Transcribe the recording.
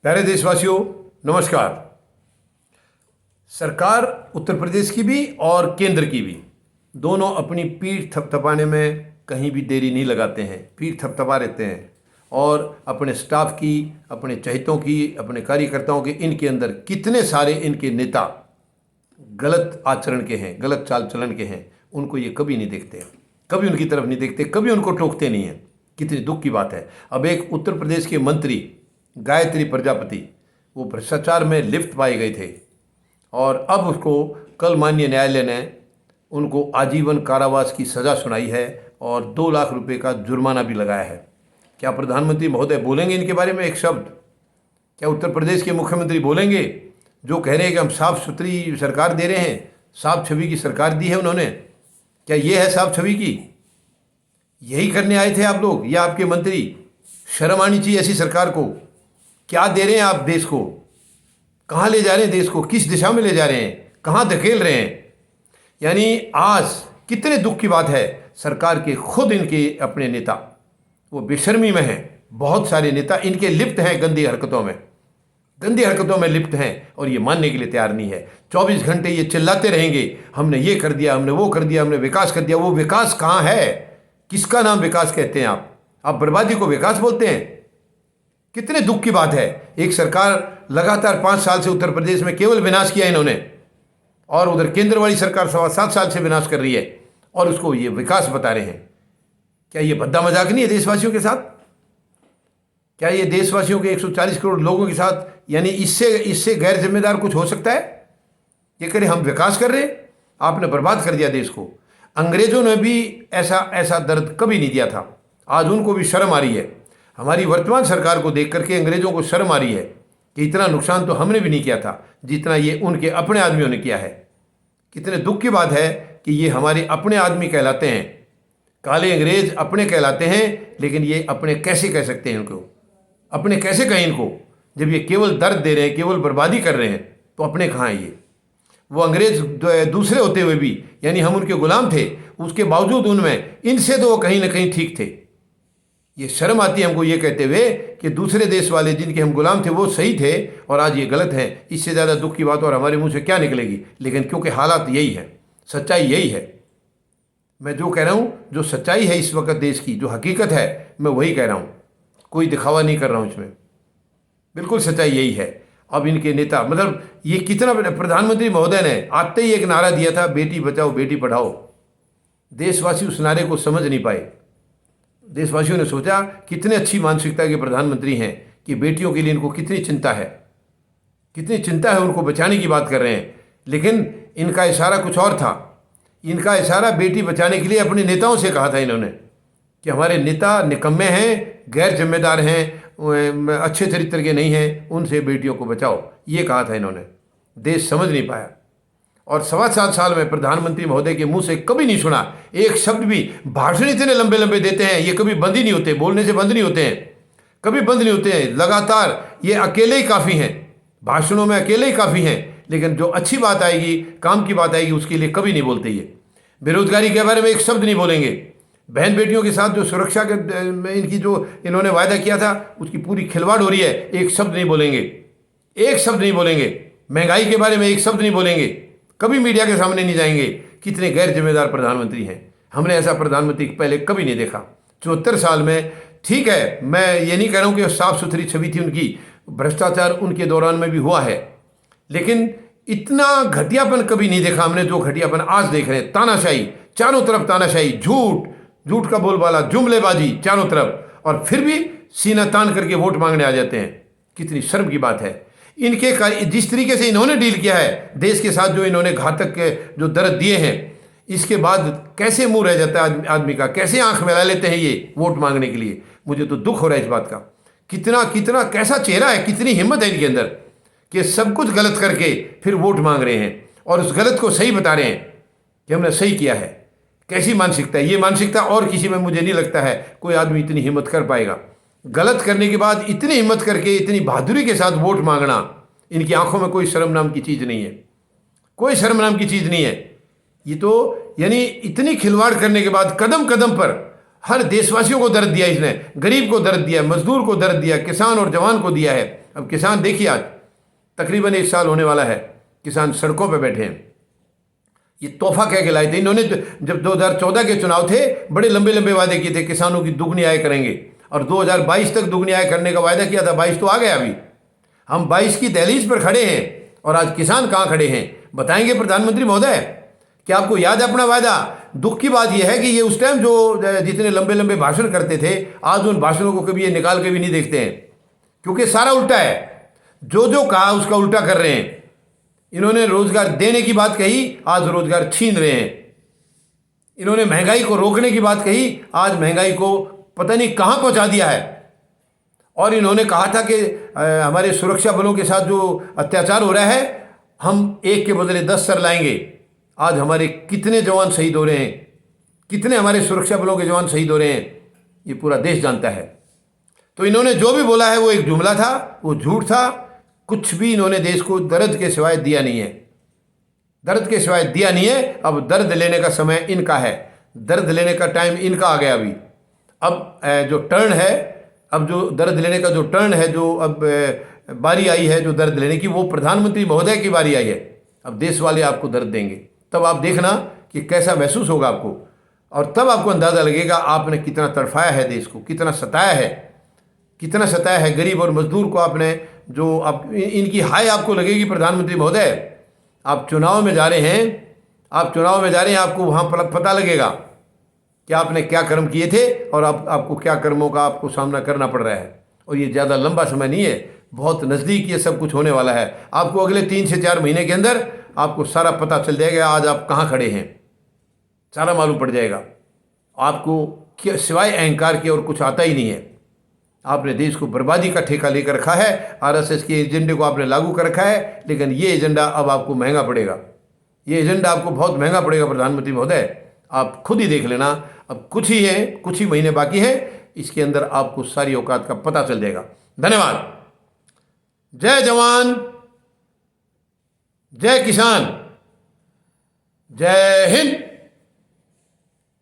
प्यारे देशवासियों, नमस्कार। सरकार उत्तर प्रदेश की भी और केंद्र की भी दोनों अपनी पीठ थपथपाने में कहीं भी देरी नहीं लगाते हैं, पीठ थपथपा रहते हैं और अपने स्टाफ की, अपने चहेतों की, अपने कार्यकर्ताओं के, इनके अंदर कितने सारे इनके नेता गलत आचरण के हैं, गलत चाल चलन के हैं, उनको ये कभी नहीं देखते, कभी उनकी तरफ नहीं देखते, कभी उनको टोकते नहीं हैं। कितनी दुख की बात है। अब एक उत्तर प्रदेश के मंत्री गायत्री प्रजापति, वो भ्रष्टाचार में लिप्त पाए गए थे और अब उसको कल माननीय न्यायालय ने उनको आजीवन कारावास की सज़ा सुनाई है और 2 लाख रुपए का जुर्माना भी लगाया है। क्या प्रधानमंत्री महोदय बोलेंगे इनके बारे में एक शब्द? क्या उत्तर प्रदेश के मुख्यमंत्री बोलेंगे, जो कह रहे हैं कि हम साफ सुथरी सरकार दे रहे हैं, साफ छवि की सरकार दी है उन्होंने? क्या ये है साफ छवि की? यही करने आए थे आप लोग या आपके मंत्री? शर्म आनी चाहिए ऐसी सरकार को। क्या दे रहे हैं आप देश को? कहाँ ले जा रहे हैं देश को? किस दिशा में ले जा रहे हैं? कहाँ धकेल रहे हैं? यानी आज कितने दुख की बात है, सरकार के खुद इनके अपने नेता वो बेशर्मी में हैं। बहुत सारे नेता इनके लिप्त हैं, गंदी हरकतों में लिप्त हैं और ये मानने के लिए तैयार नहीं है। 24 घंटे ये चिल्लाते रहेंगे, हमने ये कर दिया, हमने वो कर दिया, हमने विकास कर दिया। वो विकास कहाँ है? किसका नाम विकास कहते हैं आप बर्बादी को विकास बोलते हैं। कितने दुख की बात है। एक सरकार लगातार 5 साल से उत्तर प्रदेश में केवल विनाश किया इन्होंने, और उधर केंद्र वाली सरकार 7.25 साल से विनाश कर रही है और उसको ये विकास बता रहे हैं। क्या ये भद्दा मजाक नहीं है देशवासियों के साथ? क्या ये देशवासियों के 140 करोड़ लोगों के साथ, यानी इससे गैर जिम्मेदार कुछ हो सकता है? ये करें हम विकास कर रहे हैं, आपने बर्बाद कर दिया देश को। अंग्रेजों ने भी ऐसा दर्द कभी नहीं दिया था। आज उनको भी शर्म आ रही है। हमारी वर्तमान सरकार को देख करके अंग्रेजों को शर्म आ रही है कि इतना नुकसान तो हमने भी नहीं किया था जितना ये उनके अपने आदमियों ने किया है। कितने दुख की बात है कि ये हमारे अपने आदमी कहलाते हैं, काले अंग्रेज अपने कहलाते हैं, लेकिन ये अपने कैसे कह सकते हैं इनको? अपने कैसे कहें इनको जब ये केवल दर्द दे रहे हैं, केवल बर्बादी कर रहे हैं? तो अपने कहाँ हैं ये? वो अंग्रेज दूसरे होते हुए भी, यानी हम उनके गुलाम थे, उसके बावजूद उनमें इनसे तो वो कहीं ना कहीं ठीक थे। ये शर्म आती है हमको ये कहते हुए कि दूसरे देश वाले जिनके हम गुलाम थे वो सही थे और आज ये गलत हैं। इससे ज़्यादा दुख की बात और हमारे मुंह से क्या निकलेगी? लेकिन क्योंकि हालात यही है, सच्चाई यही है। मैं जो कह रहा हूँ, जो सच्चाई है इस वक्त देश की, जो हकीकत है, मैं वही कह रहा हूँ। कोई दिखावा नहीं कर रहा हूँ इसमें, बिल्कुल सच्चाई यही है। अब इनके नेता, मतलब ये कितना, प्रधानमंत्री महोदय ने आते ही एक नारा दिया था, बेटी बचाओ बेटी पढ़ाओ। देशवासी उस नारे को समझ नहीं पाए। देशवासियों ने सोचा कितने अच्छी मानसिकता के प्रधानमंत्री हैं कि बेटियों के लिए इनको कितनी चिंता है, उनको बचाने की बात कर रहे हैं। लेकिन इनका इशारा कुछ और था। इनका इशारा बेटी बचाने के लिए अपने नेताओं से कहा था इन्होंने कि हमारे नेता निकम्मे हैं, गैर जिम्मेदार हैं, अच्छे चरित्र के नहीं हैं, उनसे बेटियों को बचाओ, ये कहा था इन्होंने। देश समझ नहीं पाया और 7.25 साल में प्रधानमंत्री महोदय के मुंह से कभी नहीं सुना एक शब्द भी। भाषण इतने लंबे लंबे देते हैं, ये कभी बंद ही नहीं होते, बोलने से बंद नहीं होते हैं, कभी बंद नहीं होते हैं। लगातार ये अकेले ही काफ़ी हैं, भाषणों में अकेले ही काफ़ी हैं, लेकिन जो अच्छी बात आएगी, काम की बात आएगी, उसके लिए कभी नहीं बोलते। ये बेरोजगारी के बारे में एक शब्द नहीं बोलेंगे। बहन बेटियों के साथ जो सुरक्षा के इनकी जो इन्होंने वायदा किया था, उसकी पूरी खिलवाड़ हो रही है, एक शब्द नहीं बोलेंगे, एक शब्द नहीं बोलेंगे। महंगाई के बारे में एक शब्द नहीं बोलेंगे, कभी मीडिया के सामने नहीं जाएंगे। कितने गैर जिम्मेदार प्रधानमंत्री हैं। हमने ऐसा प्रधानमंत्री पहले कभी नहीं देखा 74 साल में। ठीक है, मैं ये नहीं कह रहा हूँ कि साफ सुथरी छवि थी उनकी, भ्रष्टाचार उनके दौरान में भी हुआ है, लेकिन इतना घटियापन कभी नहीं देखा हमने जो घटियापन आज देख रहे हैं। तानाशाही, चारों तरफ तानाशाही, झूठ का बोलबाला, जुमलेबाजी चारों तरफ, और फिर भी सीना तान करके वोट मांगने आ जाते हैं। कितनी शर्म की बात है। इनके जिस तरीके से इन्होंने डील किया है देश के साथ, जो इन्होंने घातक के जो दर्द दिए हैं, इसके बाद कैसे मुंह रह जाता है आदमी का, कैसे आंख मिला लेते हैं ये वोट मांगने के लिए। मुझे तो दुख हो रहा है इस बात का। कितना कैसा चेहरा है, कितनी हिम्मत है इनके अंदर कि सब कुछ गलत करके फिर वोट मांग रहे हैं और उस गलत को सही बता रहे हैं कि हमने सही किया है। कैसी मानसिकता है ये? मानसिकता और किसी में मुझे नहीं लगता है कोई आदमी इतनी हिम्मत कर पाएगा। गलत करने के बाद इतनी हिम्मत करके, इतनी बहादुरी के साथ वोट मांगना, इनकी आंखों में कोई शर्म नाम की चीज़ नहीं है, कोई शर्म नाम की चीज़ नहीं है। ये तो यानी इतनी खिलवाड़ करने के बाद कदम कदम पर हर देशवासियों को दर्द दिया इसने, गरीब को दर्द दिया, मजदूर को दर्द दिया, किसान और जवान को दिया है, अब किसान देखिए, आज तकरीबन 1 साल होने वाला है, किसान सड़कों पर बैठे हैं। ये तोहफा कह के लाए थे इन्होंने। जब 2014 के चुनाव थे, बड़े लंबे लंबे वादे किए थे, किसानों की दुगनी आय करेंगे, और 2022 तक दुगनी आय करने का वायदा किया था। 22 तो आ गया, अभी हम 22 की दहलीज पर खड़े हैं, और आज किसान कहाँ खड़े हैं बताएंगे प्रधानमंत्री महोदय? क्या आपको याद है अपना वायदा? दुख की बात यह है कि ये उस टाइम जो जितने लंबे लंबे भाषण करते थे, आज उन भाषणों को कभी ये निकाल के भी नहीं देखते हैं, क्योंकि सारा उल्टा है। जो जो कहा उसका उल्टा कर रहे हैं। इन्होंने रोजगार देने की बात कही, आज रोजगार छीन रहे हैं। इन्होंने महंगाई को रोकने की बात कही, आज महंगाई को पता नहीं कहां पहुंचा दिया है। और इन्होंने कहा था कि हमारे सुरक्षा बलों के साथ जो अत्याचार हो रहा है, हम एक के बदले 10 सर लाएंगे। आज हमारे कितने जवान शहीद हो रहे हैं, कितने हमारे सुरक्षा बलों के जवान शहीद हो रहे हैं, ये पूरा देश जानता है। तो इन्होंने जो भी बोला है वो एक जुमला था, वो झूठ था। कुछ भी इन्होंने देश को दर्द के सिवाय दिया नहीं है, दर्द के सिवाय दिया नहीं है। अब दर्द लेने का समय इनका है, दर्द लेने का टाइम इनका आ गया अभी। अब जो टर्न है, अब जो दर्द लेने का जो टर्न है, जो अब बारी आई है जो दर्द लेने की, वो प्रधानमंत्री महोदय की बारी आई है। अब देश वाले आपको दर्द देंगे, तब आप देखना कि कैसा महसूस होगा आपको, और तब आपको अंदाज़ा लगेगा आपने कितना तड़फाया है देश को, कितना सताया है, कितना सताया है गरीब और मजदूर को आपने। जो आप इनकी हाय आपको लगेगी प्रधानमंत्री महोदय। आप चुनाव में जा रहे हैं, आप चुनाव में जा रहे हैं, आपको वहाँ पर पता लगेगा कि आपने क्या कर्म किए थे, और आपको क्या कर्मों का आपको सामना करना पड़ रहा है। और ये ज़्यादा लंबा समय नहीं है, बहुत नज़दीक ये सब कुछ होने वाला है। आपको अगले 3 से 4 महीने के अंदर आपको सारा पता चल जाएगा, आज आप कहाँ खड़े हैं, सारा मालूम पड़ जाएगा आपको। सिवाय अहंकार के और कुछ आता ही नहीं है। आपने देश को बर्बादी का ठेका लेकर रखा है, आरएसएस के एजेंडे को आपने लागू कर रखा है, लेकिन ये एजेंडा अब आपको महंगा पड़ेगा, ये एजेंडा आपको बहुत महंगा पड़ेगा प्रधानमंत्री महोदय। आप खुद ही देख लेना, अब कुछ ही है, कुछ ही महीने बाकी हैं, इसके अंदर आपको सारी औकात का पता चल जाएगा। धन्यवाद। जय जवान, जय किसान, जय हिंद।